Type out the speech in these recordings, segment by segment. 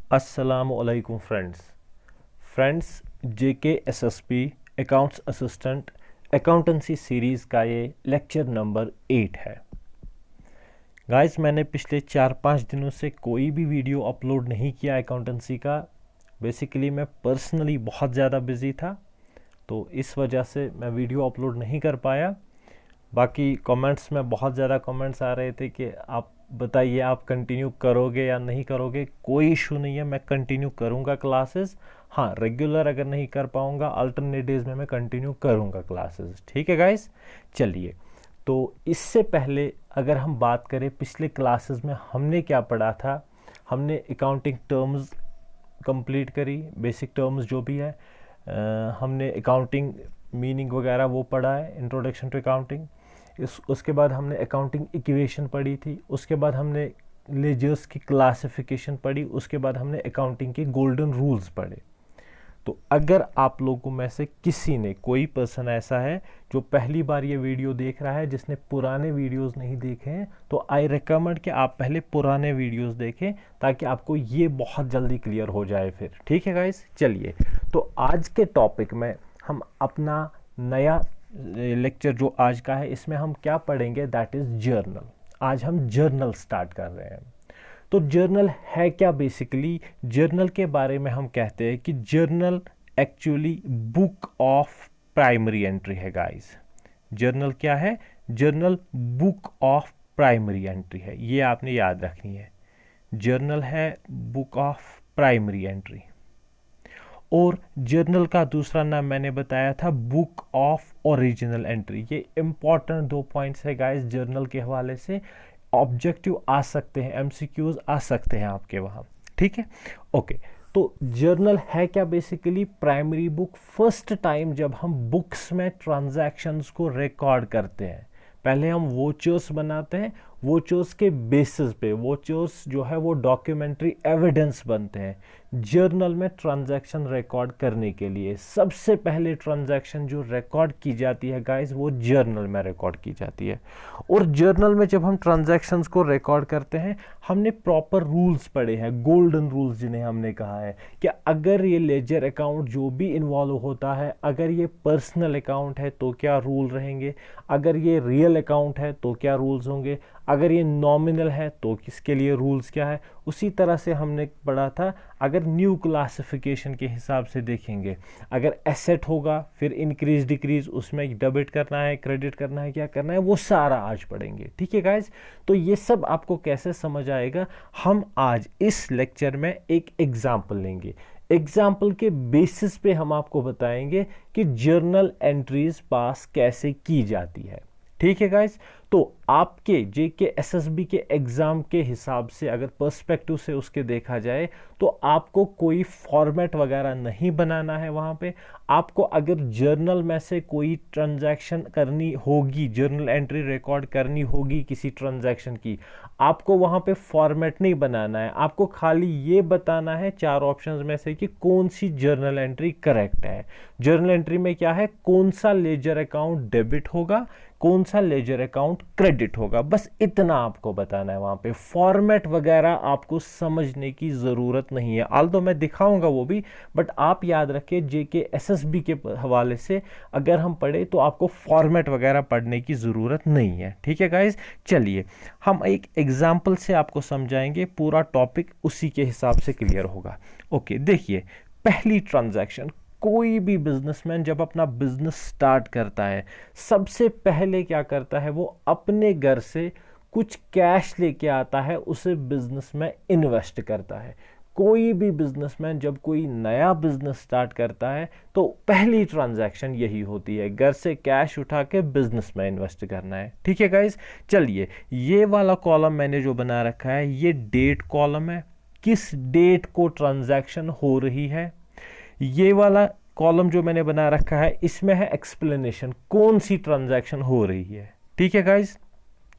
अस्सलामुअलैकुम friends JK SSP accounts assistant accountancy series का ये लेक्चर नंबर 8 है। गाइस, मैंने पिछले 4-5 दिनों से कोई भी वीडियो अपलोड नहीं किया अकाउंटेंसी का। बेसिकली मैं पर्सनली बहुत ज़्यादा बिज़ी था, तो इस वजह से मैं वीडियो अपलोड नहीं कर पाया। बाकी कमेंट्स में बहुत ज़्यादा कमेंट्स आ रहे थे कि आप बताइए आप कंटिन्यू करोगे या नहीं करोगे। कोई इशू नहीं है, मैं कंटिन्यू करूँगा क्लासेस। हाँ, रेगुलर अगर नहीं कर पाऊँगा अल्टरनेट डेज में मैं कंटिन्यू करूँगा क्लासेस। ठीक है गाइस, चलिए। तो इससे पहले अगर हम बात करें पिछले क्लासेस में हमने क्या पढ़ा था, हमने अकाउंटिंग टर्म्स कंप्लीट करी, बेसिक टर्म्स जो भी है। हमने अकाउंटिंग मीनिंग वगैरह वो पढ़ा है, इंट्रोडक्शन टू अकाउंटिंग। उसके बाद हमने अकाउंटिंग इक्वेशन पढ़ी थी। उसके बाद हमने लेजर्स की क्लासिफिकेशन पढ़ी। उसके बाद हमने अकाउंटिंग के गोल्डन रूल्स पढ़े। तो अगर आप लोगों में से किसी ने, कोई पर्सन ऐसा है जो पहली बार ये वीडियो देख रहा है, जिसने पुराने वीडियोस नहीं देखे हैं, तो आई रिकमेंड कि आप पहले पुराने वीडियोस देखें ताकि आपको ये बहुत जल्दी क्लियर हो जाए फिर। ठीक है गाइस, चलिए। तो आज के टॉपिक में हम अपना नया लेक्चर जो आज का है, इसमें हम क्या पढ़ेंगे, दैट इज़ जर्नल। आज हम जर्नल स्टार्ट कर रहे हैं। तो जर्नल है क्या? बेसिकली जर्नल के बारे में हम कहते हैं कि journal actually book of primary entry है गाइस। जर्नल क्या है? Journal book of primary entry है, ये आपने याद रखनी है। जर्नल है बुक ऑफ प्राइमरी एंट्री। और जर्नल का दूसरा नाम मैंने बताया था बुक ऑफ ओरिजिनल एंट्री। ये इंपॉर्टेंट 2 पॉइंट्स है गाइस जर्नल के हवाले से। ऑब्जेक्टिव आ सकते हैं, एमसीक्यूज आ सकते हैं आपके वहाँ। ठीक है, ओके। तो जर्नल है क्या? Basically primary book. First time जब हम बुक्स में ट्रांजैक्शंस को रिकॉर्ड करते हैं, पहले हम वोचर्स बनाते हैं। वोचर्स के बेसिस पे वोचर्स जो है वो डॉक्यूमेंट्री एविडेंस बनते हैं। जर्नल में ट्रांजैक्शन रिकॉर्ड करने के लिए सबसे पहले ट्रांजैक्शन जो रिकॉर्ड की जाती है गाइस, वो जर्नल में रिकॉर्ड की जाती है। और जर्नल में जब हम ट्रांजैक्शंस को रिकॉर्ड करते हैं, हमने प्रॉपर रूल्स पढ़े हैं, गोल्डन रूल्स जिन्हें हमने कहा है कि अगर ये लेजर अकाउंट जो भी इन्वॉल्व होता है, अगर ये पर्सनल अकाउंट है तो क्या रूल रहेंगे, अगर ये रियल अकाउंट है तो क्या रूल्स होंगे, अगर ये नॉमिनल है तो किसके लिए रूल्स क्या है। उसी तरह से हमने पढ़ा था अगर न्यू क्लासिफिकेशन के हिसाब से देखेंगे, अगर एसेट होगा फिर इंक्रीज डिक्रीज, उसमें डेबिट करना है, क्रेडिट करना है, क्या करना है, वो सारा आज पढ़ेंगे। ठीक है गाइज, तो ये सब आपको कैसे समझ आएगा, हम आज इस लेक्चर में एक एग्जाम्पल लेंगे। एग्जाम्पल के बेसिस पे हम आपको बताएंगे कि जर्नल एंट्रीज पास कैसे की जाती है। ठीक है गाइज, तो आपके जेके एसएसबी के एग्जाम के हिसाब से अगर पर्सपेक्टिव से उसके देखा जाए, तो आपको कोई फॉर्मेट वगैरह नहीं बनाना है वहां पे। आपको अगर जर्नल में से कोई ट्रांजैक्शन करनी होगी, जर्नल एंट्री रिकॉर्ड करनी होगी किसी ट्रांजैक्शन की, आपको वहां पे फॉर्मेट नहीं बनाना है। आपको खाली ये बताना है 4 ऑप्शंस में से कि कौन सी जर्नल एंट्री करेक्ट है। जर्नल एंट्री में क्या है, कौन सा लेजर अकाउंट डेबिट होगा, कौन सा लेजर अकाउंट क्रेडिट होगा, बस इतना आपको बताना है। वहां पे फॉर्मेट वगैरह आपको समझने की जरूरत नहीं है, आल्दो मैं दिखाऊंगा वो भी, बट आप याद रखें जेके एसएसबी के हवाले से अगर हम पढ़े तो आपको फॉर्मेट वगैरह पढ़ने की जरूरत नहीं है। ठीक है गाइज, चलिए हम एक एग्जाम्पल से आपको समझाएंगे, पूरा टॉपिक उसी के हिसाब से क्लियर होगा। ओके, देखिए पहली ट्रांजैक्शन, कोई भी बिजनेसमैन जब अपना बिजनेस स्टार्ट करता है, सबसे पहले क्या करता है, वो अपने घर से कुछ कैश लेके आता है, उसे बिजनेस में इन्वेस्ट करता है। कोई भी बिजनेसमैन जब कोई नया बिजनेस स्टार्ट करता है तो पहली ट्रांजैक्शन यही होती है, घर से कैश उठा के बिजनेस में इन्वेस्ट करना है। ठीक है गाइस, चलिए ये वाला कॉलम मैंने जो बना रखा है, ये डेट कॉलम है, किस डेट को ट्रांजैक्शन हो रही है। ये वाला कॉलम जो मैंने बना रखा है, इसमें है एक्सप्लेनेशन, कौन सी ट्रांजैक्शन हो रही है। ठीक है गाइस,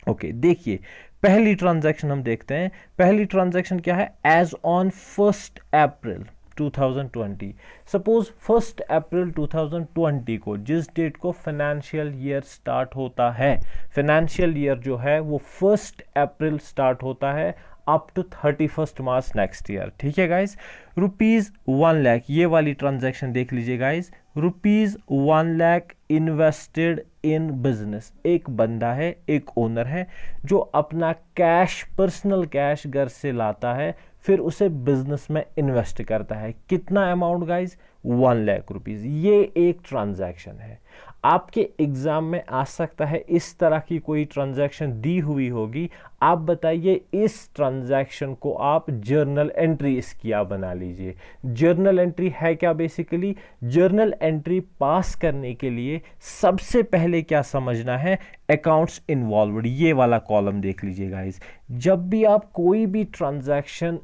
ओके। देखिए पहली ट्रांजैक्शन हम देखते हैं। पहली ट्रांजैक्शन क्या है, एज ऑन 1 अप्रैल 2020। सपोज 1 अप्रैल 2020 को, जिस डेट को फाइनेंशियल ईयर स्टार्ट होता है, फाइनेंशियल ईयर जो है वो 1 अप्रैल स्टार्ट होता है, up to 31 March next year. ठीक है गाइज, ₹1,00,000 ये वाली ट्रांजैक्शन देख लीजिए गाइज, ₹1,00,000 इन्वेस्टेड इन बिजनेस। एक बंदा है, एक ओनर है जो अपना कैश, पर्सनल कैश घर से लाता है, फिर उसे बिजनेस में इन्वेस्ट करता है। कितना अमाउंट गाइज? ₹1,00,000। ये एक ट्रांजैक्शन है। आपके एग्जाम में आ सकता है इस तरह की कोई ट्रांजैक्शन दी हुई होगी, आप बताइए इस ट्रांजैक्शन को आप जर्नल एंट्री इसकी आप बना लीजिए। जर्नल एंट्री है क्या? बेसिकली जर्नल एंट्री पास करने के लिए सबसे पहले क्या समझना है? अकाउंट्स इन्वॉल्वड, ये वाला कॉलम देख लीजिए गाइस। जब भी आप कोई भी ट्रांजैक्शन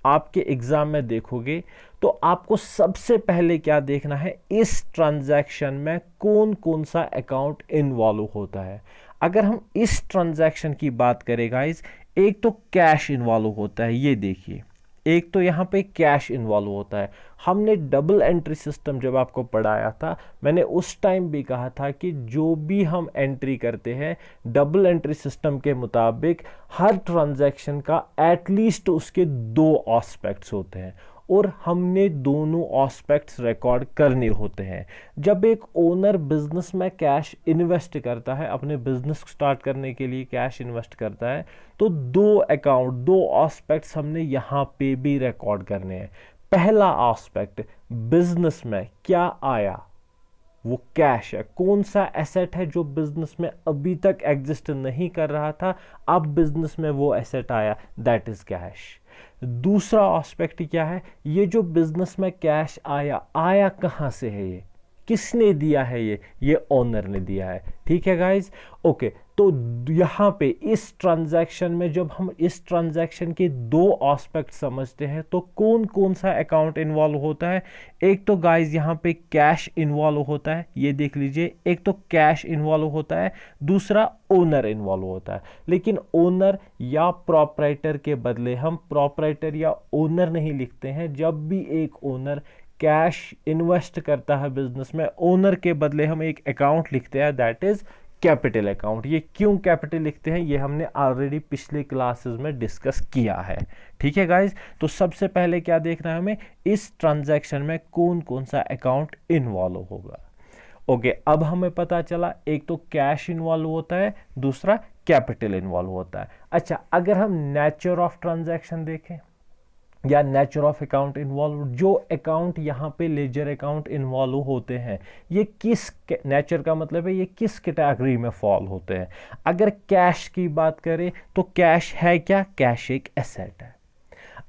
आपके एग्जाम में देखोगे तो आपको सबसे पहले क्या देखना है? इस ट्रांजैक्शन में कौन कौन सा अकाउंट इन्वॉल्व होता है। अगर हम इस ट्रांजैक्शन की बात करें गाइस, एक तो कैश इन्वॉल्व होता है, ये देखिए, एक तो यहां पे कैश इन्वॉल्व होता है। हमने डबल एंट्री सिस्टम जब आपको पढ़ाया था, मैंने उस टाइम भी कहा था कि जो भी हम एंट्री करते हैं डबल एंट्री सिस्टम के मुताबिक हर ट्रांजैक्शन का एटलीस्ट उसके 2 एस्पेक्ट्स होते हैं और हमने दोनों एस्पेक्ट्स रिकॉर्ड करने होते हैं। जब एक ओनर बिजनेस में कैश इन्वेस्ट करता है, अपने बिजनेस स्टार्ट करने के लिए कैश इन्वेस्ट करता है, तो 2 अकाउंट, 2 एस्पेक्ट्स हमने यहाँ पे भी रिकॉर्ड करने हैं। पहला एस्पेक्ट, बिजनेस में क्या आया, वो कैश है। कौन सा एसेट है जो बिजनेस में अभी तक एग्जिस्ट नहीं कर रहा था, अब बिजनेस में वो एसेट आया, दैट इज कैश। दूसरा एस्पेक्ट क्या है? ये जो बिजनेस में कैश आया, आया कहां से है, ये किसने दिया है? ये ओनर ने दिया है। ठीक है गाइज, ओके। तो यहां पे इस ट्रांजैक्शन में जब हम इस ट्रांजैक्शन के 2 एस्पेक्ट समझते हैं तो कौन कौन सा अकाउंट इन्वॉल्व होता है? एक तो गाइज यहां पे कैश इन्वॉल्व होता है, ये देख लीजिए, एक तो कैश इन्वॉल्व होता है, दूसरा ओनर इन्वॉल्व होता है। लेकिन ओनर या प्रोपराइटर के बदले हम प्रोपराइटर या ओनर नहीं लिखते हैं। जब भी एक ओनर कैश इन्वेस्ट करता है बिजनेस में, ओनर के बदले हम एक अकाउंट लिखते हैं, दैट इज कैपिटल अकाउंट। ये क्यों कैपिटल लिखते हैं ये हमने ऑलरेडी पिछले क्लासेस में डिस्कस किया है। ठीक है गाइज, तो सबसे पहले क्या देखना है हमें? इस ट्रांजैक्शन में कौन कौन सा अकाउंट इन्वॉल्व होगा। ओके, अब हमें पता चला एक तो कैश इन्वॉल्व होता है, दूसरा कैपिटल इन्वॉल्व होता है। अच्छा, अगर हम नेचर ऑफ ट्रांजैक्शन देखें या नेचर ऑफ अकाउंट इन्वॉल्व, जो अकाउंट यहाँ पे लेजर अकाउंट इन्वॉल्व होते हैं, ये किस नेचर का मतलब है, ये किस कैटेगरी में फॉल होते हैं। अगर कैश की बात करें तो कैश है क्या? कैश एक एसेट है।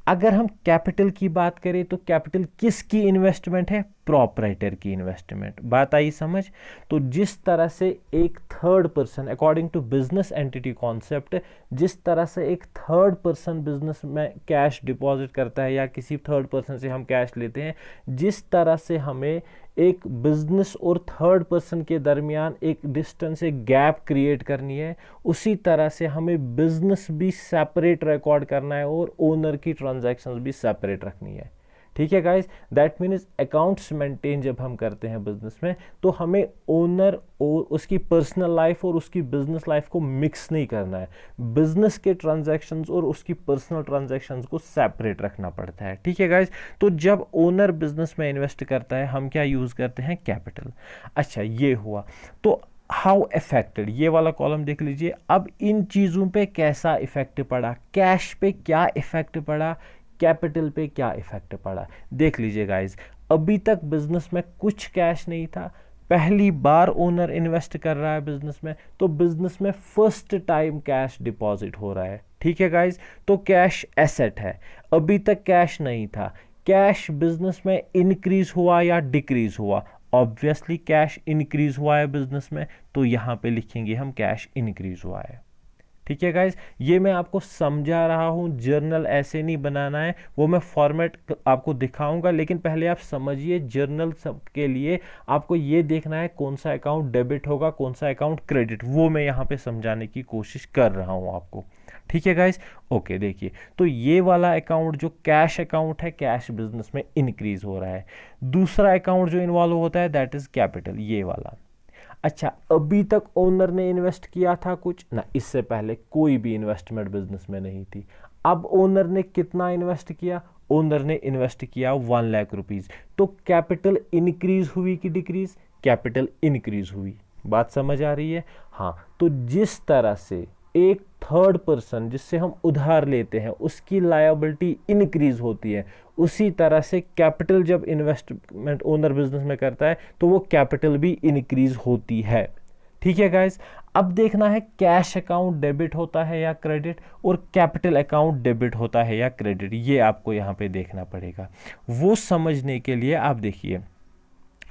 अगर हम कैपिटल की बात करें तो कैपिटल किसकी इन्वेस्टमेंट है? प्रोपराइटर की इन्वेस्टमेंट। बात आई समझ? तो जिस तरह से एक third person, according to business entity concept, जिस तरह से एक थर्ड पर्सन बिजनेस में कैश डिपॉजिट करता है या किसी थर्ड पर्सन से हम कैश लेते हैं, जिस तरह से हमें एक बिजनेस और थर्ड पर्सन के दरमियान एक डिस्टेंस, एक गैप क्रिएट करनी है, उसी तरह से हमें बिजनेस भी सेपरेट रिकॉर्ड करना है और ओनर की ट्रांजैक्शंस भी सेपरेट रखनी है। ठीक है guys, that means accounts maintain जब हम करते हैं बिजनेस में, तो हमें ओनर और उसकी पर्सनल लाइफ और उसकी बिजनेस लाइफ को मिक्स नहीं करना है। बिजनेस के ट्रांजैक्शंस और उसकी पर्सनल ट्रांजैक्शंस को सेपरेट रखना पड़ता है। ठीक है गाइस, तो जब ओनर बिजनेस में इन्वेस्ट करता है हम क्या यूज करते हैं? कैपिटल। अच्छा, ये हुआ। तो हाउ अफेक्टेड, ये वाला कॉलम देख लीजिए। अब इन चीजों पे कैसा इफेक्ट पड़ा? कैश पे क्या इफेक्ट पड़ा, कैपिटल पे क्या इफेक्ट पड़ा, देख लीजिए गाइज। अभी तक बिजनेस में कुछ कैश नहीं था, पहली बार ओनर इन्वेस्ट कर रहा है बिजनेस में, तो बिजनेस में फर्स्ट टाइम कैश डिपॉजिट हो रहा है। ठीक है गाइज, तो कैश एसेट है, अभी तक कैश नहीं था। कैश बिजनेस में इंक्रीज हुआ या डिक्रीज हुआ? ऑब्वियसली कैश इंक्रीज हुआ है बिजनेस में, तो यहां पे लिखेंगे हम कैश इंक्रीज हुआ है। ठीक है गाइज, ये मैं आपको समझा रहा हूं, जर्नल ऐसे नहीं बनाना है, वो मैं फॉर्मेट आपको दिखाऊंगा, लेकिन पहले आप समझिए जर्नल के लिए आपको ये देखना है कौन सा अकाउंट डेबिट होगा, कौन सा अकाउंट क्रेडिट, वो मैं यहाँ पे समझाने की कोशिश कर रहा हूँ आपको। ठीक है गाइज, ओके। देखिए, तो ये वाला अकाउंट जो कैश अकाउंट है, कैश बिजनेस में इंक्रीज हो रहा है। दूसरा अकाउंट जो इन्वॉल्व होता है दैट इज कैपिटल, ये वाला। अच्छा, अभी तक ओनर ने इन्वेस्ट किया था कुछ ना, इससे पहले कोई भी इन्वेस्टमेंट बिजनेस में नहीं थी। अब ओनर ने कितना इन्वेस्ट किया, ओनर ने इन्वेस्ट किया 1 लाख रुपीस। तो कैपिटल इंक्रीज हुई कि डिक्रीज, कैपिटल इंक्रीज हुई। बात समझ आ रही है? हाँ, तो जिस तरह से एक थर्ड पर्सन जिससे हम उधार लेते हैं उसकी लायबिलिटी इंक्रीज होती है, उसी तरह से कैपिटल जब इन्वेस्टमेंट ओनर बिजनेस में करता है तो वो कैपिटल भी इंक्रीज होती है। ठीक है गाइस, अब देखना है कैश अकाउंट डेबिट होता है या क्रेडिट और कैपिटल अकाउंट डेबिट होता है या क्रेडिट, ये आपको यहाँ पे देखना पड़ेगा। वो समझने के लिए आप देखिए,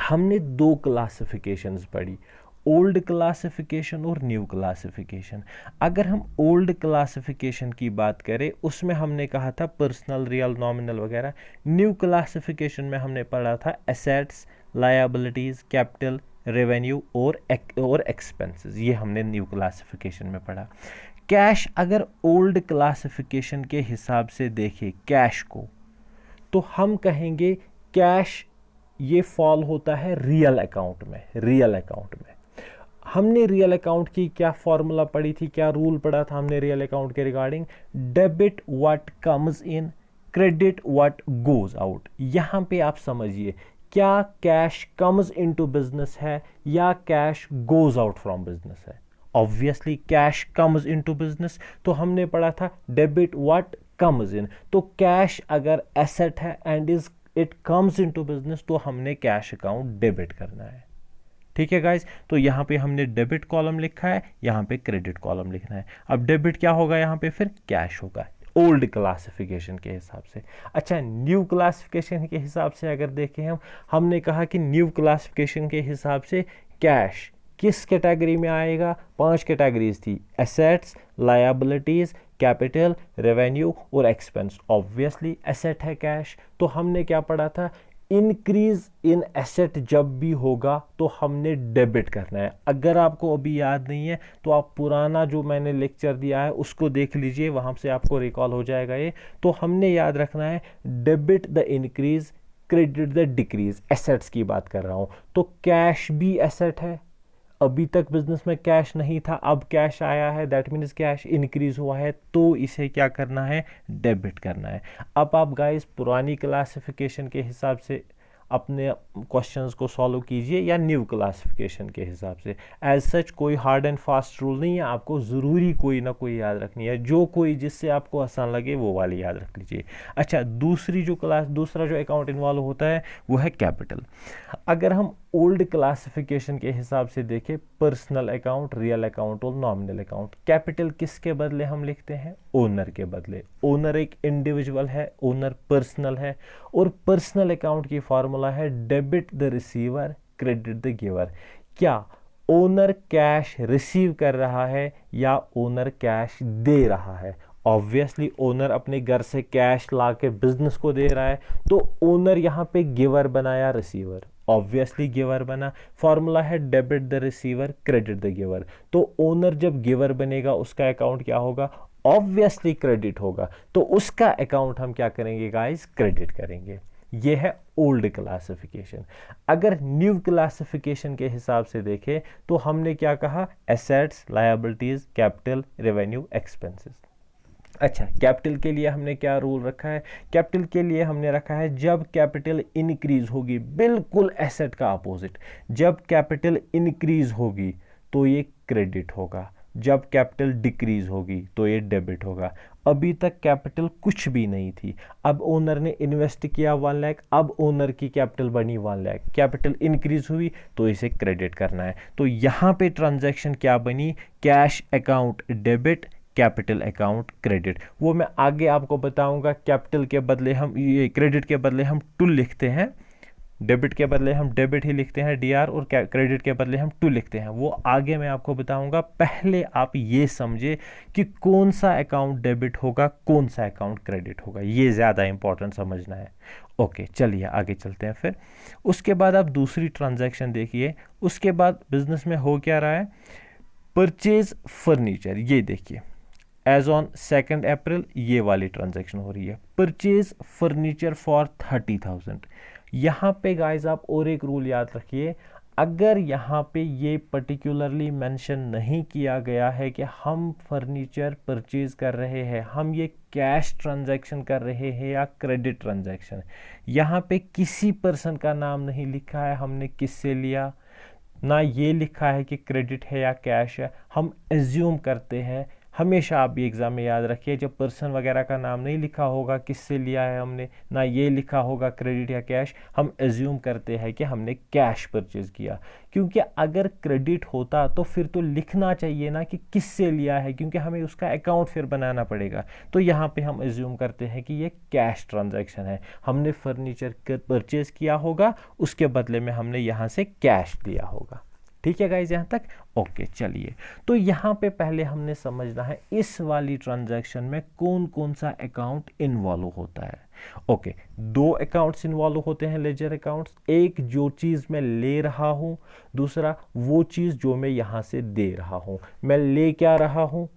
हमने 2 क्लासिफिकेशंस पढ़ी, ओल्ड क्लासिफिकेशन और न्यू क्लासिफिकेशन। अगर हम ओल्ड क्लासिफिकेशन की बात करें उसमें हमने कहा था पर्सनल, रियल, नॉमिनल वगैरह। न्यू क्लासिफिकेशन में हमने पढ़ा था एसेट्स, लायबिलिटीज, कैपिटल, रेवेन्यू और एक्सपेंसेस, ये हमने न्यू क्लासिफिकेशन में पढ़ा। कैश अगर ओल्ड क्लासिफिकेशन के हिसाब से देखें कैश को, तो हम कहेंगे कैश ये फॉल होता है रियल अकाउंट में। रियल अकाउंट में हमने रियल अकाउंट की क्या फॉर्मूला पढ़ी थी, क्या रूल पढ़ा था हमने रियल अकाउंट के regarding, debit what comes in, credit what goes out. यहां पे आप समझिए, क्या कैश कम्स इनटू बिजनेस है या cash goes out from business है? Obviously cash comes into business, तो हमने पढ़ा था डेबिट व्हाट कम्स इन। तो कैश अगर एसेट है and it comes into business तो हमने कैश अकाउंट डेबिट करना है। ठीक है गाइस, तो यहाँ पे हमने डेबिट कॉलम लिखा है, यहाँ पे क्रेडिट कॉलम लिखना है। अब डेबिट क्या होगा, यहाँ पे फिर कैश होगा ओल्ड क्लासिफिकेशन के हिसाब से। अच्छा, न्यू क्लासिफिकेशन के हिसाब से अगर देखें हमने कहा कि न्यू क्लासिफिकेशन के हिसाब से कैश किस कैटेगरी में आएगा, 5 कैटेगरीज थी, एसेट्स, लायबिलिटीज, कैपिटल, रेवेन्यू और एक्सपेंस। ऑब्वियसली एसेट है कैश, तो हमने क्या पढ़ा था, इंक्रीज इन एसेट जब भी होगा तो हमने डेबिट करना है। अगर आपको अभी याद नहीं है तो आप पुराना जो मैंने लेक्चर दिया है उसको देख लीजिए, वहां से आपको रिकॉल हो जाएगा ये। तो हमने याद रखना है debit the increase, credit the decrease. Assets की बात कर रहा हूं, तो कैश भी एसेट है, अभी तक बिजनेस में कैश नहीं था, अब कैश आया है, दैट मीन्स कैश इंक्रीज हुआ है, तो इसे क्या करना है, डेबिट करना है। अब आप गाइस पुरानी क्लासिफिकेशन के हिसाब से अपने क्वेश्चंस को सॉल्व कीजिए या न्यू क्लासिफिकेशन के हिसाब से। एज सच कोई हार्ड एंड फास्ट रूल नहीं है, आपको ज़रूरी कोई ना कोई याद रखनी है, जो कोई जिससे आपको आसान लगे वो वाली याद रख लीजिए। अच्छा, दूसरा जो अकाउंट इन्वॉल्व होता है वो है कैपिटल। अगर हम ओल्ड क्लासिफिकेशन के हिसाब से देखें, पर्सनल अकाउंट, रियल अकाउंट और नॉमिनल अकाउंट, कैपिटल किसके बदले हम लिखते हैं, ओनर के बदले। ओनर एक इंडिविजुअल है, ओनर पर्सनल है, और पर्सनल अकाउंट की फॉर्मूला है debit the receiver, credit the giver. क्या ओनर कैश रिसीव कर रहा है या ओनर कैश दे रहा है? ऑब्वियसली ओनर अपने घर से कैश ला के बिजनेस को दे रहा है, तो ओनर यहाँ पे गिवर बनाया रिसीवर, ऑब्वियसली गिवर बना। फॉर्मूला है debit the receiver, credit the giver. तो ओनर जब गिवर बनेगा उसका अकाउंट क्या होगा, ऑब्वियसली क्रेडिट होगा, तो उसका अकाउंट हम क्या करेंगे गाइस, क्रेडिट करेंगे। ये है ओल्ड क्लासिफिकेशन। अगर न्यू क्लासिफिकेशन के हिसाब से देखें तो हमने क्या कहा, assets, liabilities, capital, revenue, expenses. अच्छा, कैपिटल के लिए हमने क्या रूल रखा है, कैपिटल के लिए हमने रखा है जब कैपिटल इंक्रीज होगी, बिल्कुल एसेट का अपोजिट, जब कैपिटल इंक्रीज होगी तो ये क्रेडिट होगा, जब कैपिटल डिक्रीज होगी तो ये डेबिट होगा। अभी तक कैपिटल कुछ भी नहीं थी, अब ओनर ने इन्वेस्ट किया 1 लाख, अब ओनर की कैपिटल बनी 1 लाख, कैपिटल इंक्रीज हुई तो इसे क्रेडिट करना है। तो यहाँ पे ट्रांजैक्शन क्या बनी, cash account debit, capital account credit. वो मैं आगे आपको बताऊंगा, कैपिटल के बदले हम ये क्रेडिट के बदले हम टू लिखते हैं, डेबिट के बदले हम डेबिट ही लिखते हैं डीआर, और क्रेडिट के बदले हम टू लिखते हैं, वो आगे मैं आपको बताऊंगा। पहले आप ये समझे कि कौन सा अकाउंट डेबिट होगा, कौन सा अकाउंट क्रेडिट होगा, ये ज़्यादा इंपॉर्टेंट समझना है। ओके, चलिए आगे चलते हैं। फिर उसके बाद आप दूसरी ट्रांजैक्शन देखिए, उसके बाद बिजनेस में हो क्या रहा है, परचेज फर्नीचर। ये देखिए, एज ऑन 2 अप्रैल ये वाली ट्रांजैक्शन हो रही है, परचेज फर्नीचर फॉर 30,000। यहाँ पे गाइज आप और एक रूल याद रखिए, अगर यहाँ पे ये पर्टिकुलरली मेंशन नहीं किया गया है कि हम फर्नीचर परचेज कर रहे हैं, हम ये कैश ट्रांजैक्शन कर रहे हैं या क्रेडिट ट्रांजैक्शन, यहाँ पे किसी पर्सन का नाम नहीं लिखा है हमने किससे लिया, ना ये लिखा है कि क्रेडिट है या कैश है, हम एज्यूम करते हैं। हमेशा आप ये एग्ज़ाम में याद रखिए, जब पर्सन वगैरह का नाम नहीं लिखा होगा किससे लिया है हमने, ना ये लिखा होगा क्रेडिट या कैश, हम एज्यूम करते हैं कि हमने कैश परचेज किया। क्योंकि अगर क्रेडिट होता तो फिर तो लिखना चाहिए ना कि किससे लिया है, क्योंकि हमें उसका अकाउंट फिर बनाना पड़ेगा। तो यहाँ पे हम एज्यूम करते हैं कि ये कैश ट्रांजैक्शन है, हमने फर्नीचर परचेज किया होगा, उसके बदले में हमने यहाँ से कैश दिया होगा। ठीक है गाइज, यहाँ तक ओके। चलिए, तो यहाँ पे पहले हमने समझना है इस वाली ट्रांजैक्शन में कौन कौन सा अकाउंट इन्वॉल्व होता है। ओके, दो अकाउंट्स इन्वॉल्व होते हैं लेजर अकाउंट्स, एक जो चीज़ मैं ले रहा हूँ, दूसरा वो चीज़ जो मैं यहाँ से दे रहा हूँ। मैं ले क्या रहा हूँ,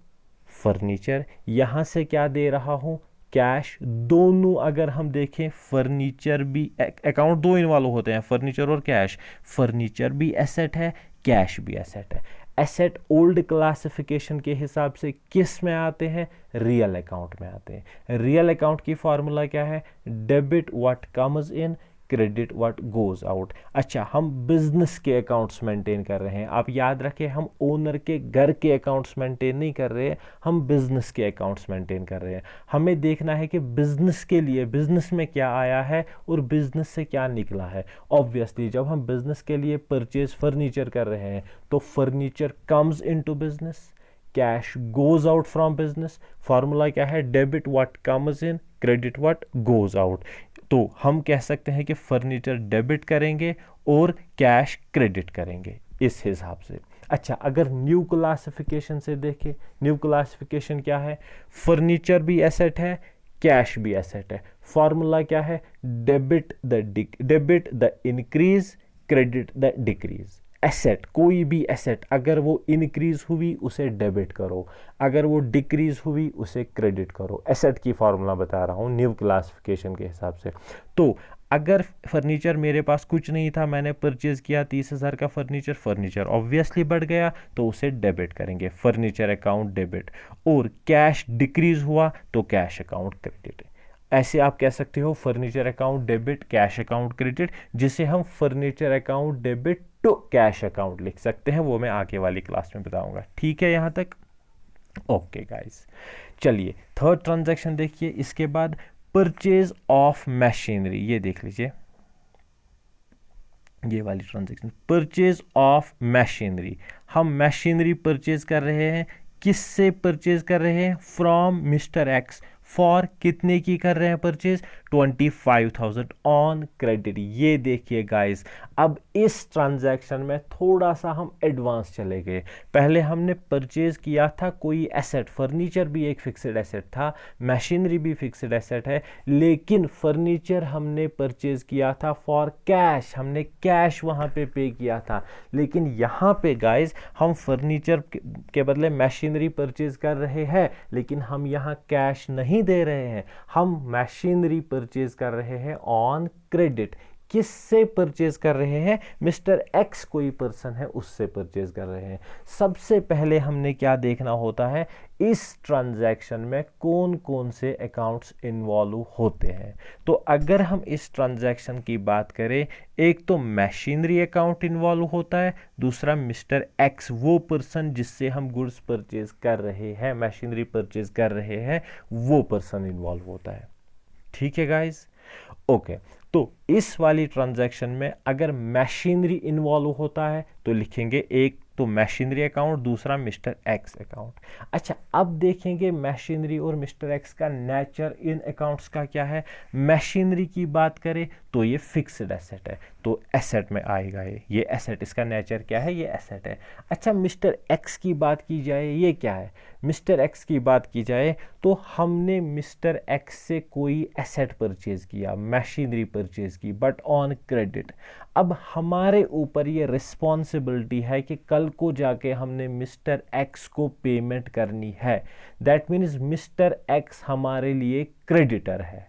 फर्नीचर, यहाँ से क्या दे रहा हूँ, कैश। दोनों अगर हम देखें, फर्नीचर भी अकाउंट दो इन्वॉल्व होते हैं, फर्नीचर और कैश। फर्नीचर भी एसेट है, कैश भी एसेट है। एसेट ओल्ड क्लासिफिकेशन के हिसाब से किस में आते हैं, रियल अकाउंट में आते हैं। रियल अकाउंट की फॉर्मूला क्या है, debit what comes in, credit what goes out. अच्छा, हम बिजनेस के अकाउंट्स मेंटेन कर रहे हैं, आप याद रखें, हम ओनर के घर के अकाउंट्स मेंटेन नहीं कर रहे हैं, हम बिजनेस के अकाउंट्स मेंटेन कर रहे हैं। हमें देखना है कि बिजनेस के लिए बिजनेस में क्या आया है और बिजनेस से क्या निकला है। ऑब्वियसली जब हम बिजनेस के लिए परचेज फर्नीचर कर रहे हैं तो furniture comes into business, cash goes out from business. Formula क्या है, debit what comes in, credit what goes out. तो हम कह सकते हैं कि फर्नीचर डेबिट करेंगे और कैश क्रेडिट करेंगे इस हिसाब से। अच्छा, अगर न्यू क्लासिफिकेशन से देखें, न्यू क्लासिफिकेशन क्या है, फर्नीचर भी एसेट है, कैश भी एसेट है। फॉर्मूला क्या है, debit the increase, credit the decrease. Asset, कोई भी एसेट अगर वो इंक्रीज हुई उसे डेबिट करो, अगर वो डिक्रीज हुई उसे क्रेडिट करो। एसेट की फॉर्मूला बता रहा हूँ न्यू क्लासिफिकेशन के हिसाब से। तो अगर फर्नीचर मेरे पास कुछ नहीं था, मैंने परचेज किया 30,000 का फर्नीचर, फर्नीचर ऑब्वियसली बढ़ गया तो उसे डेबिट करेंगे, फर्नीचर अकाउंट डेबिट। और कैश डिक्रीज हुआ तो कैश अकाउंट क्रेडिट। ऐसे आप कह सकते हो furniture account debit, cash account credit, जिसे हम furniture account debit to cash account लिख सकते हैं, वो मैं आगे वाली क्लास में बताऊंगा। ठीक है यहाँ तक ओके गाइस। चलिए थर्ड ट्रांजैक्शन देखिए, इसके बाद परचेज ऑफ मशीनरी, ये देख लीजिए ये वाली ट्रांजैक्शन, परचेज ऑफ मशीनरी। हम मशीनरी परचेज कर रहे हैं, किससे परचेज कर रहे हैं, फ्रॉम मिस्टर एक्स। फॉर कितने की कर रहे हैं परचेज, 25,000 ऑन क्रेडिट। ये देखिए गाइस, अब इस ट्रांजैक्शन में थोड़ा सा हम एडवांस चले गए। पहले हमने परचेज किया था कोई एसेट, फर्नीचर भी एक फिक्स्ड एसेट था, मशीनरी भी फिक्स्ड एसेट है, लेकिन फर्नीचर हमने परचेज किया था फॉर कैश, हमने कैश वहां पे किया था। लेकिन यहाँ पे गाइस हम फर्नीचर के बदले मशीनरी परचेज कर रहे हैं, लेकिन हम यहाँ कैश नहीं दे रहे हैं, हम मशीनरी परचेज कर रहे हैं ऑन क्रेडिट। किससे परचेज कर रहे हैं, मिस्टर एक्स कोई पर्सन है उससे परचेज कर रहे हैं। सबसे पहले हमने क्या देखना होता है, इस ट्रांजैक्शन में कौन कौन से अकाउंट्स इन्वॉल्व होते हैं। तो अगर हम इस ट्रांजैक्शन की बात करें, एक तो मशीनरी अकाउंट इन्वॉल्व होता है, दूसरा मिस्टर एक्स वो पर्सन जिससे हम गुड्स परचेज कर रहे हैं, मशीनरी परचेज कर रहे हैं, वो पर्सन इन्वॉल्व होता है। ठीक है गाइज ओके। तो इस वाली ट्रांजैक्शन में अगर मशीनरी इन्वॉल्व होता है तो लिखेंगे एक तो मशीनरी अकाउंट, दूसरा मिस्टर एक्स अकाउंट। अच्छा, अब देखेंगे मशीनरी और मिस्टर एक्स का नेचर इन अकाउंट्स का क्या है। मशीनरी की बात करें तो ये फिक्स्ड एसेट है, तो एसेट में आएगा ये एसेट, इसका नेचर क्या है, ये एसेट है। अच्छा, मिस्टर एक्स की बात की जाए, ये क्या है, मिस्टर एक्स की बात की जाए तो हमने मिस्टर एक्स से कोई एसेट परचेज किया, मशीनरी परचेज की, बट ऑन क्रेडिट। अब हमारे ऊपर ये रिस्पॉन्सिबिलिटी है कि कल को जाके हमने मिस्टर एक्स को पेमेंट करनी है। दैट मीन्स मिस्टर एक्स हमारे लिए क्रेडिटर है।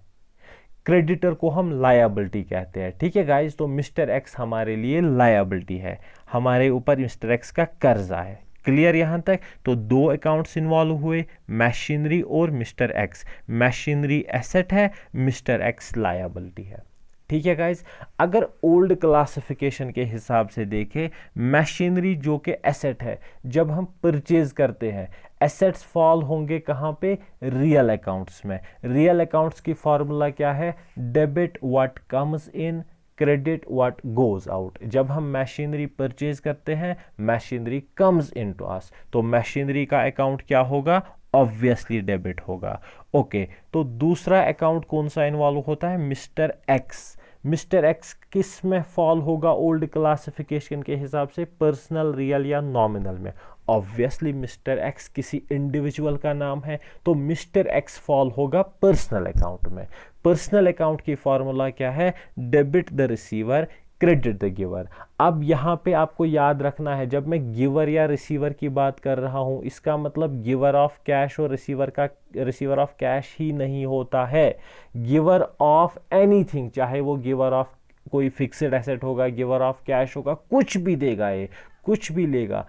क्रेडिटर को हम लायबिलिटी कहते हैं। ठीक है गाइज, तो मिस्टर एक्स हमारे लिए लायबिलिटी है, हमारे ऊपर मिस्टर एक्स का कर्जा है। क्लियर यहाँ तक? तो दो अकाउंट्स इन्वॉल्व हुए, मशीनरी और मिस्टर एक्स। मशीनरी एसेट है, मिस्टर एक्स लायबिलिटी है। ठीक है गाइज, अगर ओल्ड क्लासिफिकेशन के हिसाब से देखें, मशीनरी जो कि एसेट है, जब हम परचेज करते हैं, एसेट्स फॉल होंगे कहाँ पे? रियल अकाउंट्स में। रियल अकाउंट्स की फॉर्मूला क्या है? Debit what comes in, credit what goes out. जब हम मशीनरी परचेज करते हैं, machinery comes in to us, तो मशीनरी का अकाउंट क्या होगा? ऑब्वियसली डेबिट होगा। ओके, तो दूसरा अकाउंट कौन सा इन्वॉल्व होता है? Mister x. मिस्टर एक्स किस में फॉल होगा ओल्ड क्लासिफिकेशन के हिसाब से? पर्सनल, रियल या नॉमिनल में? ऑब्वियसली मिस्टर एक्स किसी इंडिविजुअल का नाम है, तो मिस्टर एक्स फॉल होगा पर्सनल अकाउंट में। पर्सनल अकाउंट की फॉर्मूला क्या है? Debit the receiver, credit the giver. अब यहाँ पे आपको याद रखना है, जब मैं गिवर या रिसीवर की बात कर रहा हूँ, इसका मतलब गिवर ऑफ कैश और रिसीवर ऑफ कैश ही नहीं होता है। गिवर ऑफ एनीथिंग, चाहे वो गिवर ऑफ कोई फिक्स्ड एसेट होगा, गिवर ऑफ कैश होगा, कुछ भी देगा, ये कुछ भी लेगा,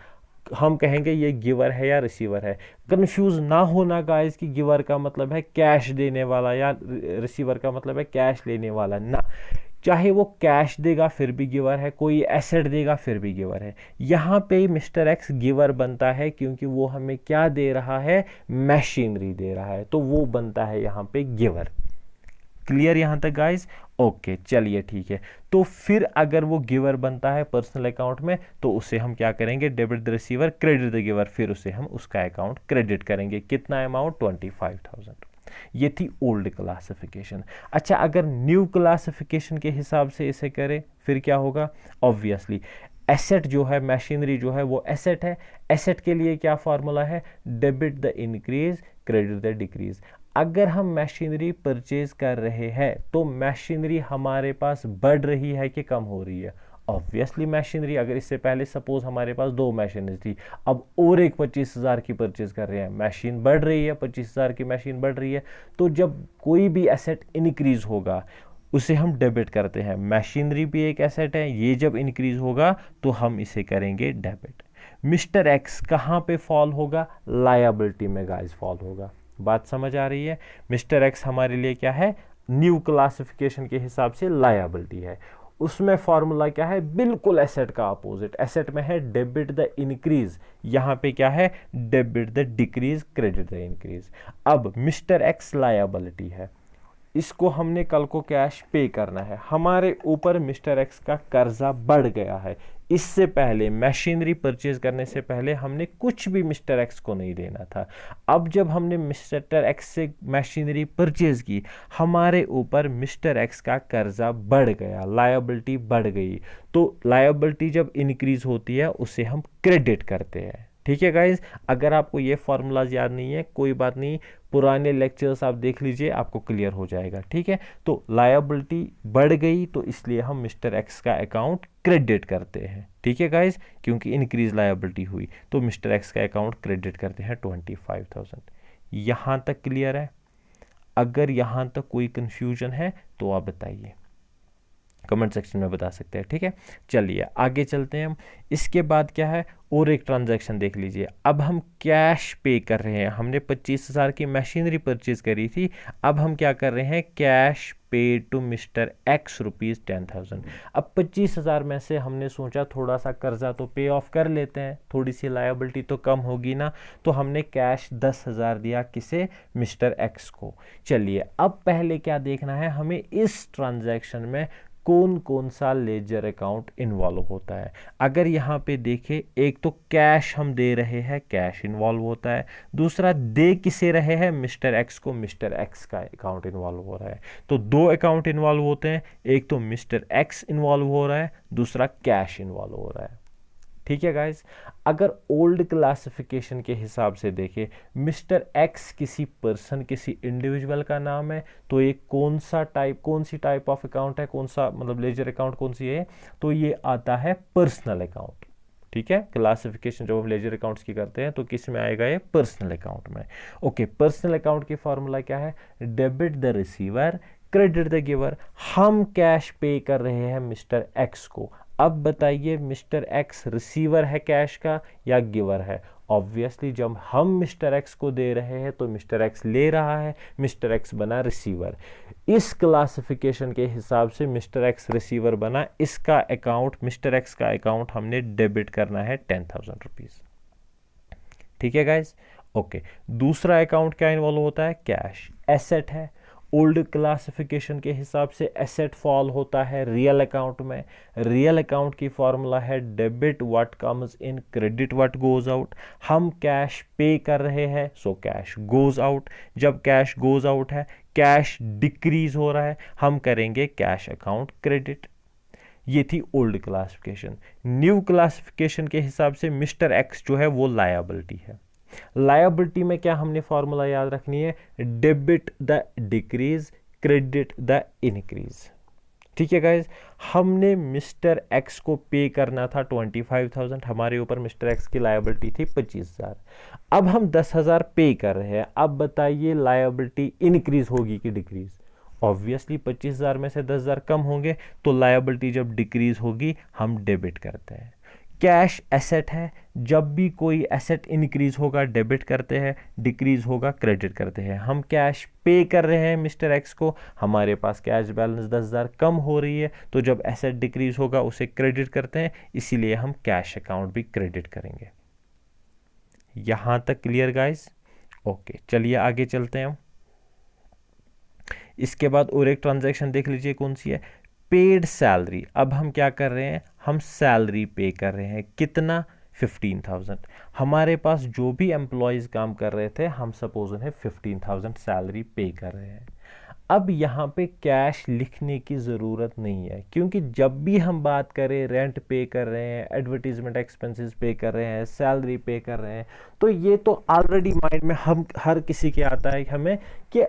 हम कहेंगे ये गिवर है या रिसीवर है। कंफ्यूज ना होना गाइस कि गिवर का मतलब है कैश देने वाला या रिसीवर का मतलब है कैश लेने वाला, ना। चाहे वो कैश देगा फिर भी गिवर है, कोई एसेट देगा फिर भी गिवर है। यहाँ पे मिस्टर एक्स गिवर बनता है क्योंकि वो हमें क्या दे रहा है? मशीनरी दे रहा है, तो वो बनता है यहाँ पे गिवर। क्लियर यहाँ तक गाइस? ओके, चलिए ठीक है। तो फिर अगर वो गिवर बनता है पर्सनल अकाउंट में, तो उसे हम क्या करेंगे? Debit the receiver, credit the giver, फिर उसे हम उसका अकाउंट क्रेडिट करेंगे। कितना अमाउंट? 25,000। ये थी ओल्ड क्लासिफिकेशन। अच्छा, अगर न्यू क्लासिफिकेशन के हिसाब से इसे करें, फिर क्या होगा? ऑब्वियसली एसेट जो है, मशीनरी जो है, वो एसेट है। एसेट के लिए क्या फॉर्मूला है? Debit the increase, credit the decrease. अगर हम मशीनरी परचेज कर रहे हैं, तो मशीनरी हमारे पास बढ़ रही है कि कम हो रही है? ऑब्वियसली मशीनरी, अगर इससे पहले सपोज हमारे पास 2 मशीनरी थी, अब और एक 25,000 की परचेज कर रहे हैं, मशीन बढ़ रही है, 25,000 की मशीन बढ़ रही है। तो जब कोई भी एसेट इंक्रीज होगा, उसे हम डेबिट करते हैं। मशीनरी भी एक एसेट है, ये जब इंक्रीज होगा तो हम इसे करेंगे डेबिट। मिस्टर एक्स कहाँ पे फॉल होगा? लायबिलिटी में गाइस फॉल होगा। बात समझ आ रही है? मिस्टर एक्स हमारे लिए क्या है? न्यू क्लासिफिकेशन के हिसाब से लायबिलिटी है। उसमें फॉर्मूला क्या है? बिल्कुल एसेट का अपोजिट। एसेट में है डेबिट द इंक्रीज, यहां पे क्या है? Debit the decrease, credit the increase. अब मिस्टर एक्स लायबिलिटी है, इसको हमने कल को कैश पे करना है, हमारे ऊपर मिस्टर एक्स का कर्जा बढ़ गया है। इससे पहले मशीनरी परचेज करने से पहले हमने कुछ भी मिस्टर एक्स को नहीं देना था। अब जब हमने मिस्टर एक्स से मशीनरी परचेज की, हमारे ऊपर मिस्टर एक्स का कर्जा बढ़ गया, लायबिलिटी बढ़ गई। तो लायबिलिटी जब इंक्रीज होती है उसे हम क्रेडिट करते हैं। ठीक है गाइज, अगर आपको ये फॉर्मूलाज याद नहीं है कोई बात नहीं, पुराने लेक्चर्स आप देख लीजिए, आपको क्लियर हो जाएगा। ठीक है, तो लायबिलिटी बढ़ गई तो इसलिए हम मिस्टर एक्स का अकाउंट क्रेडिट करते हैं। ठीक है गाइज, क्योंकि इंक्रीज लायबिलिटी हुई तो मिस्टर एक्स का अकाउंट क्रेडिट करते हैं 25,000। यहाँ तक क्लियर है? अगर यहाँ तक कोई कंफ्यूजन है तो आप बताइए, कमेंट सेक्शन में बता सकते हैं। ठीक है, चलिए आगे चलते हैं हम। इसके बाद क्या है? और एक ट्रांजैक्शन देख लीजिए। अब हम कैश पे कर रहे हैं, हमने 25,000 की मशीनरी परचेज करी थी, अब हम क्या कर रहे हैं? कैश पे टू मिस्टर एक्स ₹10,000। अब 25,000 में से हमने सोचा थोड़ा सा कर्जा तो पे ऑफ कर लेते हैं, थोड़ी सी लायबिलिटी तो कम होगी ना, तो हमने कैश 10,000 दिया, किसे? मिस्टर एक्स को। चलिए अब पहले क्या देखना है हमें, इस ट्रांजैक्शन में कौन कौन सा लेजर अकाउंट इन्वॉल्व होता है। अगर यहाँ पे देखें, एक तो कैश हम दे रहे हैं, कैश इन्वॉल्व होता है। दूसरा दे किसे रहे हैं? मिस्टर एक्स को, मिस्टर एक्स का अकाउंट इन्वॉल्व हो रहा है। तो 2 अकाउंट इन्वॉल्व होते हैं, एक तो मिस्टर एक्स इन्वॉल्व हो रहा है, दूसरा कैश इन्वॉल्व हो रहा है। ठीक है गाइज, अगर ओल्ड क्लासिफिकेशन के हिसाब से देखें, मिस्टर एक्स किसी पर्सन, किसी इंडिविजुअल का नाम है, तो ये कौन सी टाइप ऑफ अकाउंट है, कौन सा मतलब लेजर अकाउंट कौन सी है? तो ये आता है पर्सनल अकाउंट। ठीक है, क्लासिफिकेशन जब हम लेजर अकाउंट्स की करते हैं तो किस में आएगा? ये पर्सनल अकाउंट में। ओके, पर्सनल अकाउंट की फॉर्मूला क्या है? Debit the receiver, credit the giver, हम कैश पे कर रहे हैं मिस्टर एक्स को। अब बताइए मिस्टर एक्स रिसीवर है कैश का या गिवर है? ऑब्वियसली जब हम मिस्टर एक्स को दे रहे हैं तो मिस्टर एक्स ले रहा है, मिस्टर एक्स बना रिसीवर। इस क्लासिफिकेशन के हिसाब से मिस्टर एक्स रिसीवर बना, इसका अकाउंट, मिस्टर एक्स का अकाउंट हमने डेबिट करना है 10,000 रुपीज। ठीक है गाइज, ओके। दूसरा अकाउंट क्या इन्वॉल्व होता है? कैश, एसेट है। ओल्ड क्लासिफिकेशन के हिसाब से एसेट फॉल होता है रियल अकाउंट में। रियल अकाउंट की फॉर्मूला है debit what comes in, credit what goes out. हम कैश पे कर रहे हैं, सो कैश गोज आउट। जब कैश गोज आउट है, कैश डिक्रीज हो रहा है, हम करेंगे कैश अकाउंट क्रेडिट। ये थी ओल्ड क्लासिफिकेशन। न्यू क्लासिफिकेशन के हिसाब से मिस्टर एक्स जो है वो लायबिलिटी है। लायबिलिटी में क्या हमने फॉर्मूला याद रखनी है? Debit the decrease, credit the increase. ठीक है गाइज, हमने मिस्टर एक्स को पे करना था 25,000, हमारे ऊपर मिस्टर एक्स की लायबिलिटी थी 25,000। अब हम 10,000 पे कर रहे हैं। अब बताइए लायबिलिटी इंक्रीज होगी कि डिक्रीज? ऑब्वियसली 25,000 में से 10,000 कम होंगे, तो लायबिलिटी जब डिक्रीज होगी हम डेबिट करते हैं। कैश एसेट है, जब भी कोई एसेट इंक्रीज होगा डेबिट करते हैं, डिक्रीज होगा क्रेडिट करते हैं। हम कैश पे कर रहे हैं मिस्टर एक्स को, हमारे पास कैश बैलेंस 10,000 कम हो रही है, तो जब एसेट डिक्रीज होगा उसे क्रेडिट करते हैं, इसीलिए हम कैश अकाउंट भी क्रेडिट करेंगे। यहां तक क्लियर गाइस? ओके, चलिए आगे चलते हैं हम। इसके बाद और एक ट्रांजैक्शन देख लीजिए कौन सी है? Paid salary. अब हम क्या कर रहे हैं? हम सैलरी पे कर रहे हैं। कितना? 15,000। हमारे पास जो भी एम्प्लॉयज काम कर रहे थे, हम सपोज उन्हें 15,000 सैलरी पे कर रहे हैं। अब यहाँ पे कैश लिखने की ज़रूरत नहीं है, क्योंकि जब भी हम बात करें रेंट पे कर रहे हैं, एडवर्टीजमेंट एक्सपेंसेस पे कर रहे हैं, सैलरी पे कर रहे हैं, तो ये तो ऑलरेडी माइंड में हम हर किसी के आता है कि हमें कि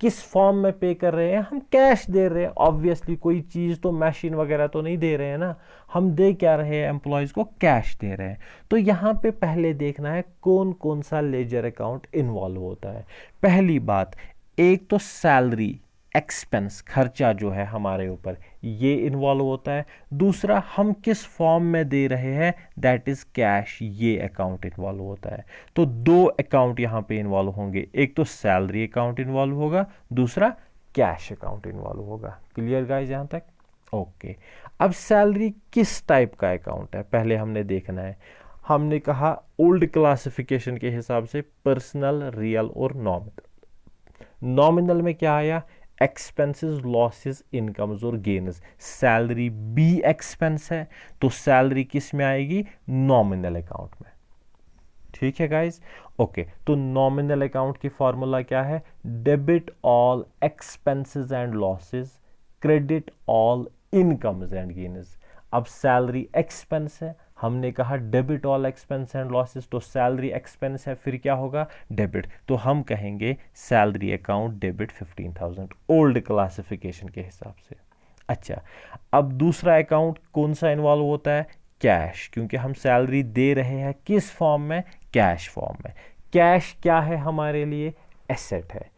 किस फॉर्म में पे कर रहे हैं, हम कैश दे रहे हैं। ऑब्वियसली कोई चीज़ तो मशीन वगैरह तो नहीं दे रहे हैं ना, हम दे क्या रहे हैं? एम्प्लॉयज़ को कैश दे रहे हैं। तो यहाँ पे पहले देखना है कौन कौन सा लेजर अकाउंट इन्वॉल्व होता है। पहली बात, एक तो सैलरी एक्सपेंस, खर्चा जो है हमारे ऊपर, ये इन्वॉल्व होता है। दूसरा, हम किस फॉर्म में दे रहे हैं, दैट इज कैश, ये अकाउंट इन्वॉल्व होता है। तो दो अकाउंट यहाँ पे इन्वॉल्व होंगे, एक तो सैलरी अकाउंट इन्वॉल्व होगा, दूसरा कैश अकाउंट इन्वॉल्व होगा। क्लियर गाइस यहाँ तक? ओके। अब सैलरी किस टाइप का अकाउंट है, पहले हमने देखना है। हमने कहा ओल्ड क्लासिफिकेशन के हिसाब से पर्सनल, रियल और नॉमिनल। नॉमिनल में क्या आया? एक्सपेंसेस, लॉसेस, इनकम्स और गेन्स। सैलरी बी एक्सपेंस है, तो सैलरी किस में आएगी? नॉमिनल अकाउंट में। ठीक है गाइस, ओके। तो नॉमिनल अकाउंट की फॉर्मूला क्या है? Debit all expenses and losses, credit all incomes and gains. अब सैलरी एक्सपेंस है, हमने कहा debit all expense and losses, तो सैलरी एक्सपेंस है, फिर क्या होगा? डेबिट। तो हम कहेंगे salary account debit 15,000 old classification के हिसाब से। अच्छा, अब दूसरा अकाउंट कौन सा इन्वॉल्व होता है? कैश, क्योंकि हम सैलरी दे रहे हैं किस फॉर्म में? कैश फॉर्म में। कैश क्या है हमारे लिए? एसेट है।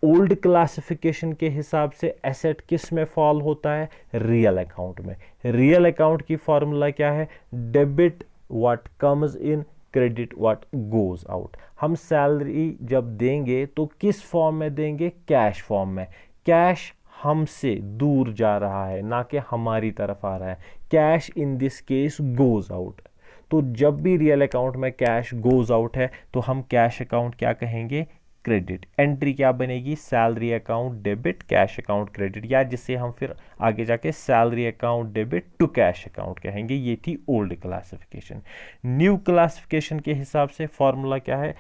ओल्ड क्लासिफिकेशन के हिसाब से एसेट किस में फॉल होता है? रियल अकाउंट में। रियल अकाउंट की फॉर्मूला क्या है? Debit what comes in, credit what goes out. हम सैलरी जब देंगे तो किस फॉर्म में देंगे? कैश फॉर्म में। कैश हमसे दूर जा रहा है, ना कि हमारी तरफ आ रहा है। Cash in this case goes out. तो जब भी रियल अकाउंट में कैश गोज आउट है, तो हम कैश अकाउंट क्या कहेंगे? क्रेडिट। एंट्री क्या बनेगी? Salary account debit, cash account credit, या जिसे हम फिर आगे जाके salary account debit to cash account कहेंगे। ये थी ओल्ड क्लासिफिकेशन। न्यू क्लासिफिकेशन के हिसाब से फॉर्मूला क्या है?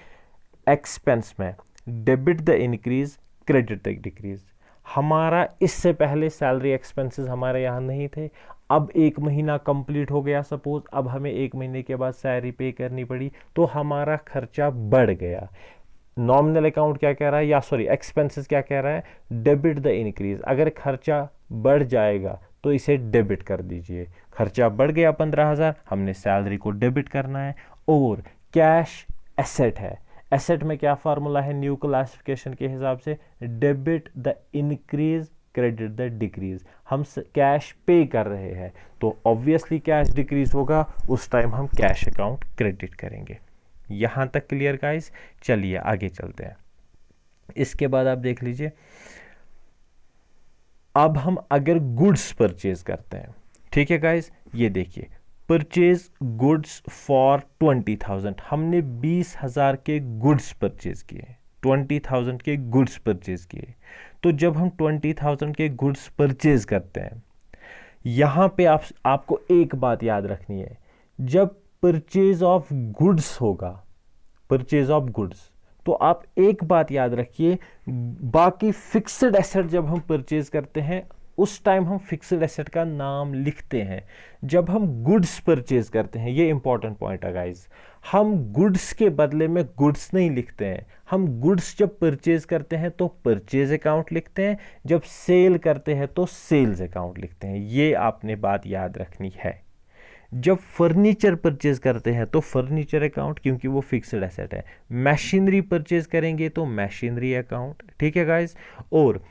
एक्सपेंस में debit the increase, credit the decrease. हमारा इससे पहले सैलरी एक्सपेंसेस हमारे यहाँ नहीं थे, अब एक महीना कंप्लीट हो गया सपोज, अब हमें एक महीने के बाद सैलरी पे करनी पड़ी, तो हमारा खर्चा बढ़ गया। नॉमिनल अकाउंट क्या कह रहा है, या सॉरी एक्सपेंसेस क्या कह रहा है? Debit the increase. अगर खर्चा बढ़ जाएगा तो इसे डेबिट कर दीजिए। खर्चा बढ़ गया 15,000, हमने सैलरी को डेबिट करना है। और कैश एसेट है, एसेट में क्या फार्मूला है न्यू क्लासिफिकेशन के हिसाब से? Debit the increase, credit the decrease, हम कैश पे कर रहे हैं तो ऑब्वियसली कैश डिक्रीज होगा, उस टाइम हम कैश अकाउंट क्रेडिट करेंगे। यहाँ तक क्लियर गाइस? चलिए आगे चलते हैं। इसके बाद आप देख लीजिए, अब हम अगर गुड्स परचेज करते हैं, ठीक है गाइस, ये देखिए परचेज गुड्स फॉर 20,000, हमने 20,000 के गुड्स परचेज किए, 20,000 के गुड्स परचेज किए। तो जब हम 20,000 के गुड्स परचेज करते हैं, यहां पे आपको एक बात याद रखनी है, जब परचेज ऑफ गुड्स होगा, परचेज ऑफ गुड्स, तो आप एक बात याद रखिए, बाकी फिक्स्ड एसेट जब हम परचेज करते हैं उस टाइम हम फिक्स्ड एसेट का नाम लिखते हैं। जब हम गुड्स परचेज करते हैं, ये इंपॉर्टेंट पॉइंट है गाइस, हम गुड्स के बदले में गुड्स नहीं लिखते हैं। हम गुड्स जब परचेज करते हैं तो परचेज अकाउंट लिखते हैं, जब सेल करते हैं तो सेल्स अकाउंट लिखते हैं। ये आपने बात याद रखनी है। जब फर्नीचर परचेज करते हैं तो फर्नीचर अकाउंट, क्योंकि वो फिक्स्ड एसेट है। मशीनरी परचेज करेंगे तो मशीनरी अकाउंट, ठीक है गाइस। और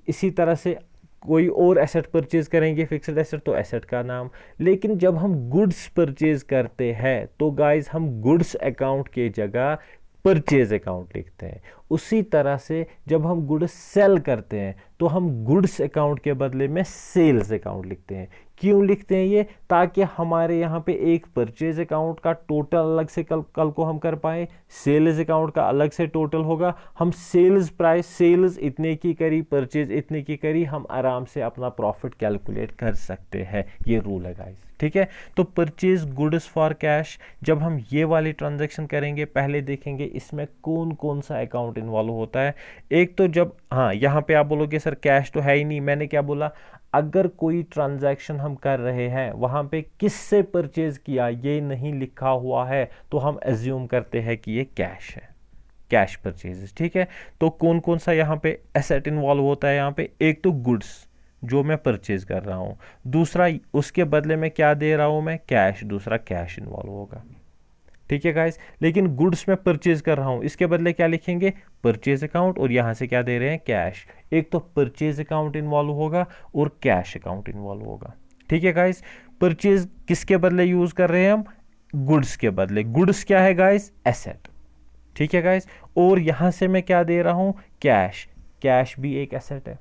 इसी तरह से कोई और एसेट परचेज करेंगे फिक्स्ड एसेट तो एसेट का नाम। लेकिन जब हम गुड्स परचेज करते हैं तो गाइस हम गुड्स अकाउंट के जगह परचेज अकाउंट लिखते हैं। उसी तरह से जब हम गुड्स सेल करते हैं तो हम गुड्स अकाउंट के बदले में सेल्स अकाउंट लिखते हैं। क्यों लिखते हैं ये? ताकि हमारे यहाँ पे एक परचेज अकाउंट का टोटल अलग से कल को हम कर पाए, सेल्स अकाउंट का अलग से टोटल होगा। हम सेल्स प्राइस, सेल्स इतने की करी, परचेज इतने की करी, हम आराम से अपना प्रॉफिट कैलकुलेट कर सकते हैं। ये रूल है गाइस, ठीक है। तो परचेज गुड्स फॉर कैश, जब हम ये वाली ट्रांजैक्शन करेंगे, पहले देखेंगे इसमें कौन कौन सा अकाउंट इन्वॉल्व होता है। एक तो जब, हाँ यहाँ पे आप बोलोगे सर कैश तो है ही नहीं, मैंने क्या बोला, अगर कोई ट्रांजैक्शन हम कर रहे हैं वहां पे किससे परचेज किया ये नहीं लिखा हुआ है तो हम एज्यूम करते हैं कि ये कैश है, कैश परचेज, ठीक है। तो कौन कौन सा यहाँ पे एसेट इन्वॉल्व होता है? यहाँ पे एक तो गुड्स जो मैं परचेज कर रहा हूं, दूसरा उसके बदले में क्या दे रहा हूं मैं, कैश, दूसरा कैश इन्वॉल्व होगा, ठीक है गाइस। लेकिन गुड्स में परचेज कर रहा हूं, इसके बदले क्या लिखेंगे, परचेज अकाउंट, और यहां से क्या दे रहे हैं, कैश। एक तो परचेज अकाउंट इन्वॉल्व होगा और कैश अकाउंट इन्वॉल्व होगा, ठीक है गाइस। परचेज किसके बदले यूज कर रहे हैं हम, गुड्स के बदले। गुड्स क्या है गाइस, एसेट, ठीक है गाइस। और यहां से मैं क्या दे रहा हूं, कैश, कैश भी एक एसेट है।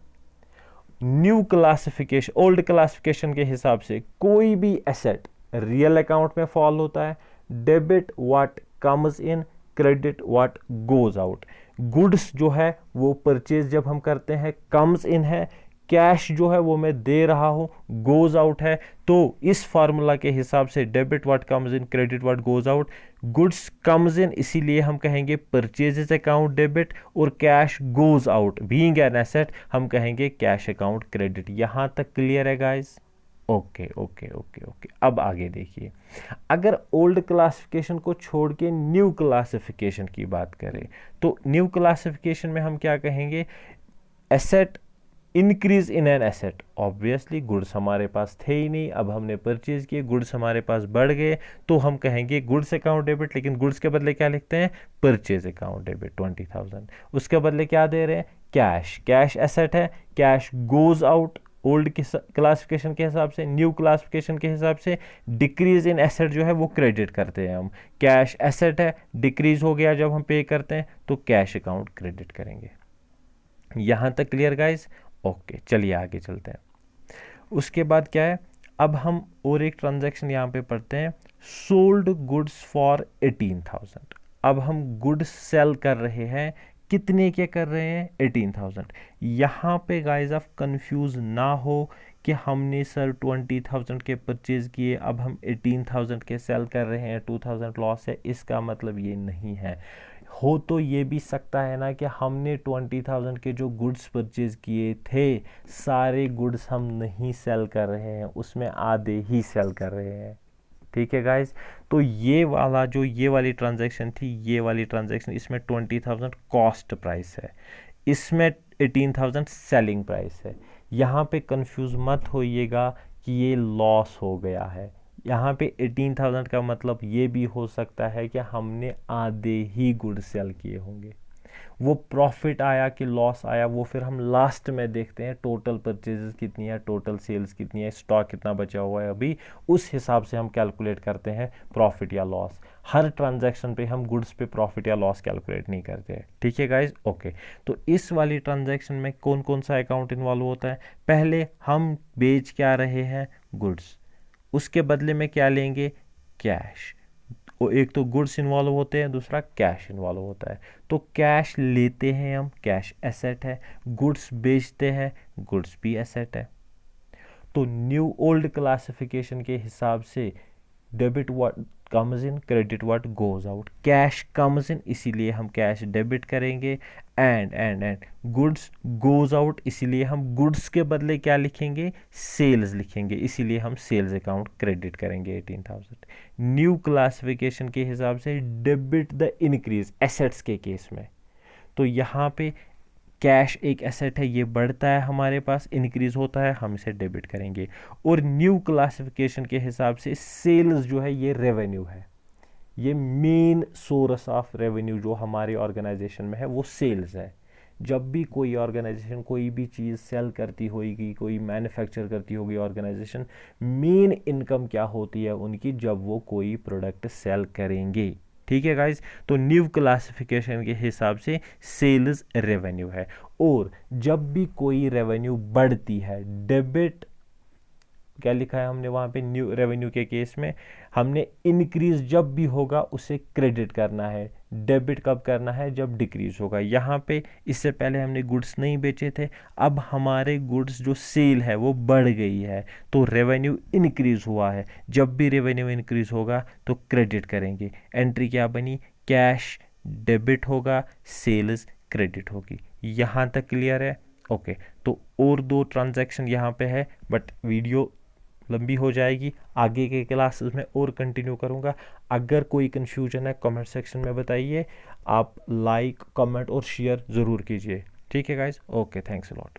न्यू क्लासिफिकेशन, ओल्ड क्लासिफिकेशन के हिसाब से कोई भी एसेट रियल अकाउंट में फॉल होता है। Debit what comes in, credit what goes out. Goods जो है वो परचेज जब हम करते हैं कम्स इन है, कैश जो है वो मैं दे रहा हूं गोज आउट है। तो इस फार्मूला के हिसाब से debit what comes in, credit what goes out. Goods comes in, इसीलिए हम कहेंगे परचेजेस अकाउंट डेबिट, और cash goes out being an asset हम कहेंगे कैश अकाउंट क्रेडिट। यहां तक क्लियर है guys? Okay okay okay okay. अब आगे देखिए, अगर ओल्ड क्लासिफिकेशन को छोड़ के न्यू क्लासिफिकेशन की बात करें तो न्यू क्लासिफिकेशन में हम क्या कहेंगे, asset increase in an asset. Obviously goods हमारे पास थे ही नहीं, अब हमने परचेज किए, गुड्स हमारे पास बढ़ गए, तो हम कहेंगे गुड्स अकाउंट डेबिट। लेकिन गुड्स के बदले क्या लिखते हैं, परचेज अकाउंट डेबिट 20,000। उसके बदले क्या दे रहे हैं, कैश, कैश एसेट है, cash goes out old classification के हिसाब से। न्यू क्लासिफिकेशन के हिसाब से डिक्रीज इन एसेट जो है वो क्रेडिट करते हैं हम। कैश एसेट है, डिक्रीज हो गया जब हम पे करते हैं तो कैश अकाउंट क्रेडिट करेंगे। यहां तक क्लियर गाइस? ओके, चलिए आगे चलते हैं। उसके बाद क्या है, अब हम और एक ट्रांजैक्शन यहाँ पे पढ़ते हैं, सोल्ड गुड्स फॉर 18,000। अब हम गुड्स सेल कर रहे हैं, कितने के कर रहे हैं, 18,000। यहाँ पे गाइस आप कंफ्यूज ना हो कि हमने सर 20,000 के परचेज किए, अब हम 18,000 के सेल कर रहे हैं, 2,000 लॉस है, इसका मतलब ये नहीं है। हो तो ये भी सकता है ना कि हमने 20,000 के जो गुड्स परचेज किए थे सारे गुड्स हम नहीं सेल कर रहे हैं, उसमें आधे ही सेल कर रहे हैं, ठीक है गाइस। तो ये वाला जो ये वाली ट्रांजैक्शन थी, ये वाली ट्रांजैक्शन, इसमें 20,000 कॉस्ट प्राइस है, इसमें 18,000 सेलिंग प्राइस है। यहाँ पे कंफ्यूज मत होइएगा कि ये लॉस हो गया है। यहाँ पे 18,000 का मतलब ये भी हो सकता है कि हमने आधे ही गुड सेल किए होंगे। वो प्रॉफिट आया कि लॉस आया वो फिर हम लास्ट में देखते हैं, टोटल परचेजेस कितनी है, टोटल सेल्स कितनी है, स्टॉक कितना बचा हुआ है अभी, उस हिसाब से हम कैलकुलेट करते हैं प्रॉफिट या लॉस। हर ट्रांजैक्शन पे हम गुड्स पे प्रॉफिट या लॉस कैलकुलेट नहीं करते हैं, ठीक है गाइज। ओके, तो इस वाली ट्रांजैक्शन में कौन कौन सा अकाउंट इन्वॉल्व होता है? पहले हम बेच क्या रहे हैं? गुड्स। उसके बदले में क्या लेंगे? कैश। वो एक तो गुड्स इन्वॉल्व होते हैं, दूसरा कैश इन्वॉल्व होता है। तो कैश लेते हैं हम, कैश एसेट है। गुड्स बेचते हैं, गुड्स भी एसेट है। तो न्यू ओल्ड क्लासिफिकेशन के हिसाब से debit what comes in, credit what goes out. Cash comes in, इसीलिए हम कैश डेबिट करेंगे, एंड गुड्स गोज आउट, इसीलिए हम गुड्स के बदले क्या लिखेंगे? सेल्स लिखेंगे, इसीलिए हम सेल्स अकाउंट क्रेडिट करेंगे 18,000। न्यू क्लासिफिकेशन के हिसाब से डेबिट द इंक्रीज एसेट्स के केस में, तो यहाँ पे कैश एक एसेट है, ये बढ़ता है हमारे पास, इंक्रीज होता है, हम इसे डेबिट करेंगे। और न्यू क्लासिफिकेशन के हिसाब से सेल्स जो है ये रेवेन्यू है, ये मेन सोर्स ऑफ रेवेन्यू जो हमारे ऑर्गेनाइजेशन में है वो सेल्स है। जब भी कोई ऑर्गेनाइजेशन कोई भी चीज़ सेल करती होगी, कोई मैन्युफैक्चर करती होगी ऑर्गेनाइजेशन, मेन इनकम क्या होती है उनकी? जब वो कोई प्रोडक्ट सेल करेंगे, ठीक है गाइज। तो न्यू क्लासिफिकेशन के हिसाब से सेल्स रेवेन्यू है। और जब भी कोई रेवेन्यू बढ़ती है, डेबिट क्या लिखा है हमने वहाँ पे? न्यू रेवेन्यू के केस में हमने इंक्रीज जब भी होगा उसे क्रेडिट करना है, डेबिट कब करना है? जब डिक्रीज होगा। यहाँ पे इससे पहले हमने गुड्स नहीं बेचे थे, अब हमारे गुड्स जो सेल है वो बढ़ गई है, तो रेवेन्यू इंक्रीज हुआ है। जब भी रेवेन्यू इंक्रीज होगा तो क्रेडिट करेंगे। एंट्री क्या बनी? कैश डेबिट होगा, सेल्स क्रेडिट होगी। यहाँ तक क्लियर है? ओके, तो और दो ट्रांजैक्शन यहाँ पे है, बट वीडियो लंबी हो जाएगी, आगे के क्लासेस में और कंटिन्यू करूँगा। अगर कोई कन्फ्यूजन है कमेंट सेक्शन में बताइए, आप लाइक कमेंट और शेयर ज़रूर कीजिए, ठीक है guys. Okay, thanks a lot.